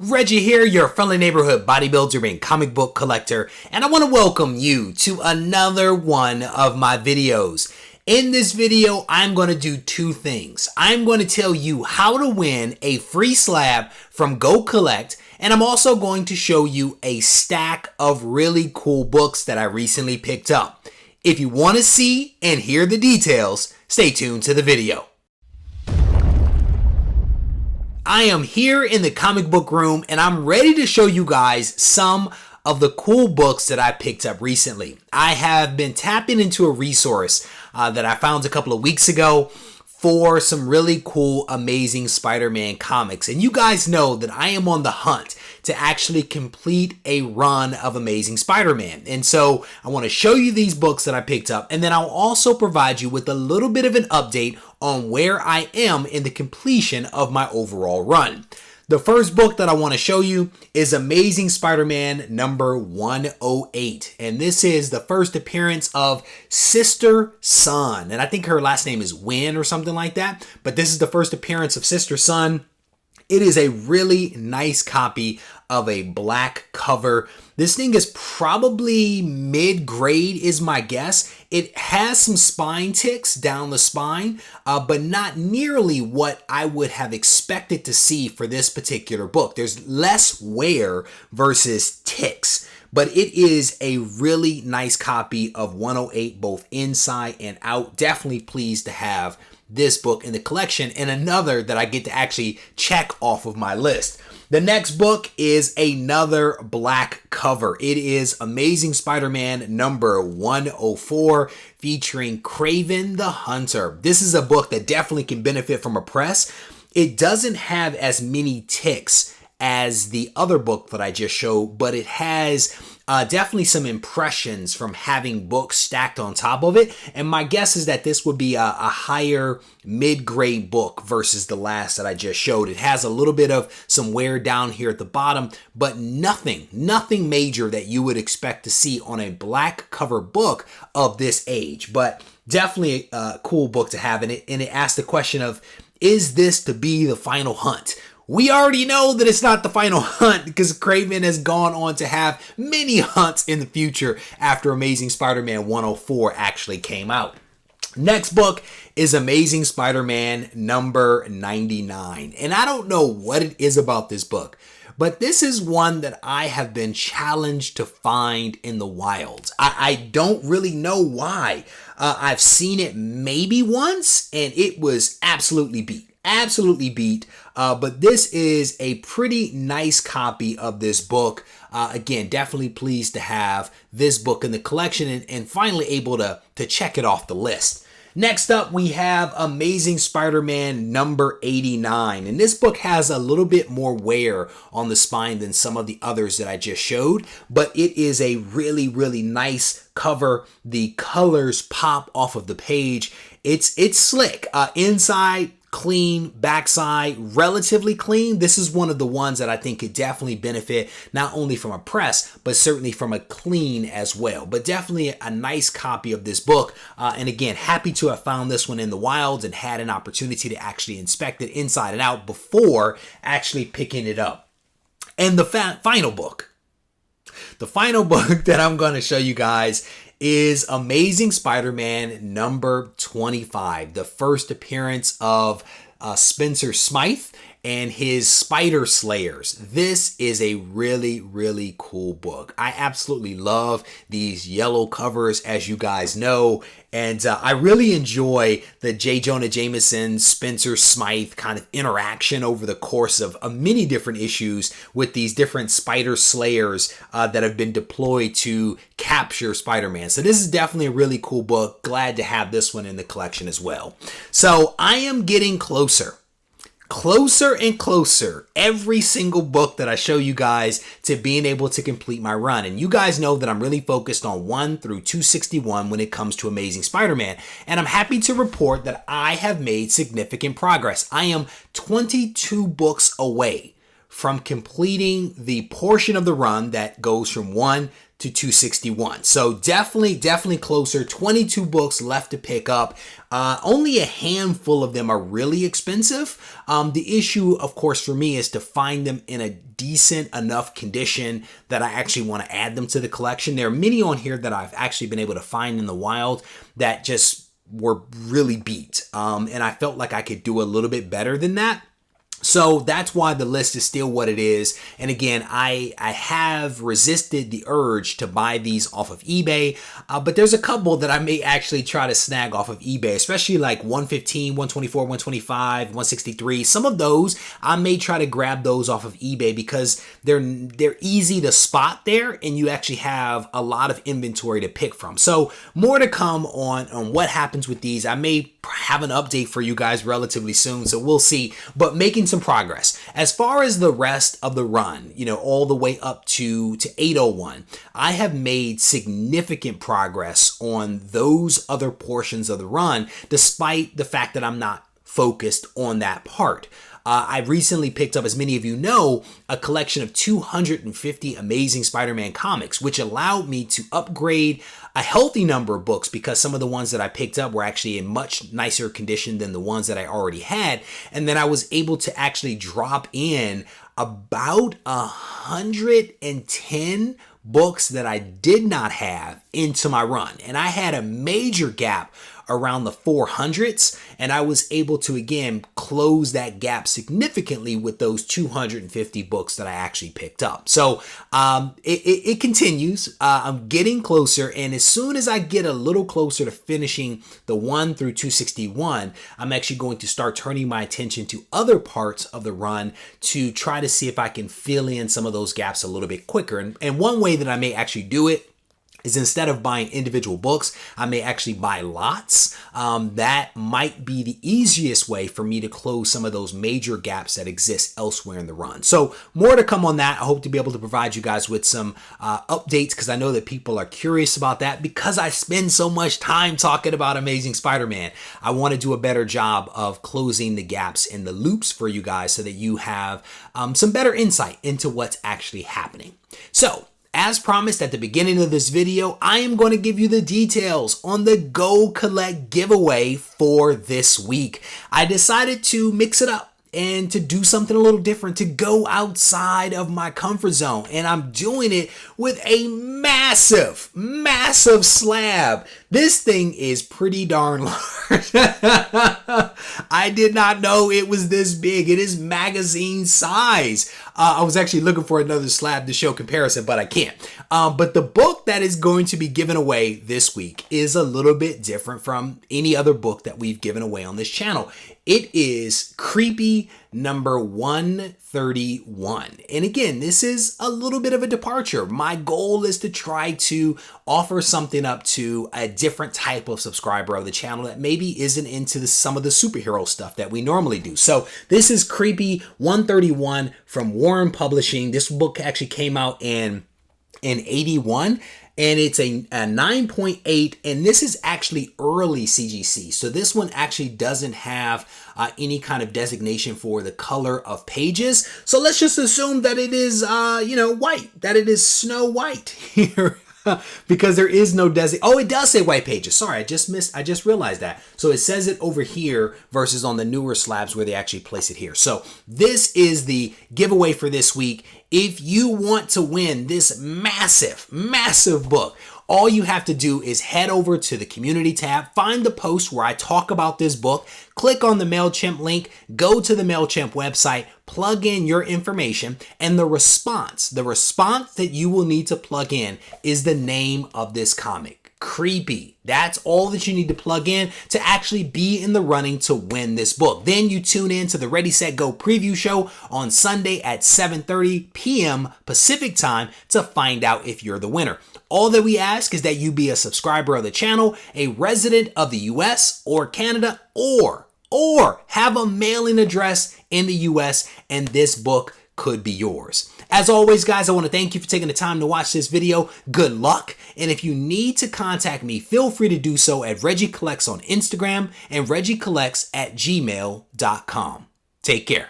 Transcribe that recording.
Reggie here, your friendly neighborhood bodybuilder and comic book collector, and I want to welcome you to another one of my videos. In this video, I'm going to do two things. I'm going to tell you how to win a free slab from Go Collect, and I'm also going to show you a stack of really cool books that I recently picked up. If you want to see and hear the details, stay tuned to the video. I am here in the comic book room and I'm ready to show you guys some of the cool books that I picked up recently. I have been tapping into a resource that I found a couple of weeks ago for some really cool, amazing Spider-Man comics. And you guys know that I am on the hunt to actually complete a run of Amazing Spider-Man. And so I want to show you these books that I picked up, and then I'll also provide you with a little bit of an update on where I am in the completion of my overall run. The first book that I want to show you is Amazing Spider-Man number 108. And this is the first appearance of Sister Sun. And I think her last name is Wynn or something like that. But this is the first appearance of Sister Sun. It is a really nice copy of a black cover. This thing is probably mid-grade is my guess. It has some spine ticks down the spine, but not nearly what I would have expected to see for this particular book. There's less wear versus ticks, but it is a really nice copy of 108, both inside and out. Definitely pleased to have this book in the collection, and another that I get to actually check off of my list. The next book is another black cover. It is Amazing Spider-Man number 104 featuring Kraven the Hunter. This is a book that definitely can benefit from a press. It doesn't have as many ticks as the other book that I just showed, but it has definitely some impressions from having books stacked on top of it. And my guess is that this would be a higher mid-grade book versus the last that I just showed. It has a little bit of some wear down here at the bottom, but nothing major that you would expect to see on a black cover book of this age. But definitely a cool book to have in it. And it asks the question of, is this to be the final hunt? We already know that it's not the final hunt because Kraven has gone on to have many hunts in the future after Amazing Spider-Man 104 actually came out. Next book is Amazing Spider-Man number 99. And I don't know what it is about this book, but this is one that I have been challenged to find in the wilds. I don't really know why. I've seen it maybe once and it was absolutely beat. But this is a pretty nice copy of this book. Again, definitely pleased to have this book in the collection and finally able to check it off the list. Next up, we have Amazing Spider-Man number 89. And this book has a little bit more wear on the spine than some of the others that I just showed, but it is a really, really nice cover. The colors pop off of the page. It's slick. Inside, clean, backside, relatively clean. This is one of the ones that I think could definitely benefit not only from a press, but certainly from a clean as well. But definitely a nice copy of this book. And again, happy to have found this one in the wilds and had an opportunity to actually inspect it inside and out before actually picking it up. And the final book that I'm going to show you guys is Amazing Spider-Man number 25, the first appearance of Spencer Smythe and his Spider Slayers. This is a really, really cool book. I absolutely love these yellow covers, as you guys know, and I really enjoy the J. Jonah Jameson, Spencer Smythe kind of interaction over the course of many different issues with these different Spider Slayers that have been deployed to capture Spider-Man. So this is definitely a really cool book. Glad to have this one in the collection as well. So I am getting closer and closer every single book that I show you guys to being able to complete my run. And you guys know that I'm really focused on 1 through 261 when it comes to Amazing Spider-Man. And I'm happy to report that I have made significant progress. I am 22 books away from completing the portion of the run that goes from 1 to 261. So definitely closer. 22 books left to pick up. Only a handful of them are really expensive. The issue, of course, for me is to find them in a decent enough condition that I actually want to add them to the collection. There are many on here that I've actually been able to find in the wild that just were really beat. And I felt like I could do a little bit better than that. So that's why the list is still what it is. And again, I have resisted the urge to buy these off of eBay, but there's a couple that I may actually try to snag off of eBay, especially like 115, 124, 125, 163. Some of those I may try to grab those off of eBay because they're easy to spot there and you actually have a lot of inventory to pick from. So more to come on what happens with these. I may have an update for you guys relatively soon, so we'll see, but making some progress. As far as the rest of the run, all the way up to 801, I have made significant progress on those other portions of the run, despite the fact that I'm not focused on that part. I recently picked up, as many of you know, a collection of 250 Amazing Spider-Man comics, which allowed me to upgrade a healthy number of books because some of the ones that I picked up were actually in much nicer condition than the ones that I already had. And then I was able to actually drop in about 110 books that I did not have into my run. And I had a major gap around the 400s, and I was able to again close that gap significantly with those 250 books that I actually picked up. So it continues. I'm getting closer, and as soon as I get a little closer to finishing the 1 through 261, I'm actually going to start turning my attention to other parts of the run to try to see if I can fill in some of those gaps a little bit quicker. And one way that I may actually do it is instead of buying individual books, I may actually buy lots. That might be the easiest way for me to close some of those major gaps that exist elsewhere in the run. So more to come on that. I hope to be able to provide you guys with some updates because I know that people are curious about that because I spend so much time talking about Amazing Spider-Man. I want to do a better job of closing the gaps and the loops for you guys so that you have some better insight into what's actually happening. So, as promised at the beginning of this video, I am going to give you the details on the Go Collect giveaway for this week. I decided to mix it up and to do something a little different, to go outside of my comfort zone. And I'm doing it with a massive slab. This thing is pretty darn large. I did not know it was this big. It is magazine size. I was actually looking for another slab to show comparison, but I can't. But the book that is going to be given away this week is a little bit different from any other book that we've given away on this channel. It is Creepy number 131. And again, this is a little bit of a departure. My goal is to try to offer something up to a different type of subscriber of the channel that maybe isn't into some of the superhero stuff that we normally do. So this is Creepy 131 from Warren Publishing. This book actually came out in 81. And it's a 9.8, and this is actually early CGC. So this one actually doesn't have any kind of designation for the color of pages. So let's just assume that it is, white, that it is Snow White here. Because there is no oh, it does say white pages. Sorry, I just realized that. So it says it over here versus on the newer slabs where they actually place it here. So this is the giveaway for this week. If you want to win this massive book, all you have to do is head over to the community tab, find the post where I talk about this book, click on the MailChimp link, go to the MailChimp website, plug in your information, and the response that you will need to plug in is the name of this comic, Creepy. That's all that you need to plug in to actually be in the running to win this book. Then you tune in to the Ready, Set, Go preview show on Sunday at 7:30 p.m. Pacific time to find out if you're the winner. All that we ask is that you be a subscriber of the channel, a resident of the US or Canada, or have a mailing address in the US, and this book could be yours. As always, guys, I want to thank you for taking the time to watch this video. Good luck. And if you need to contact me, feel free to do so at Regie Collects on Instagram and reggiecollects@gmail.com. Take care.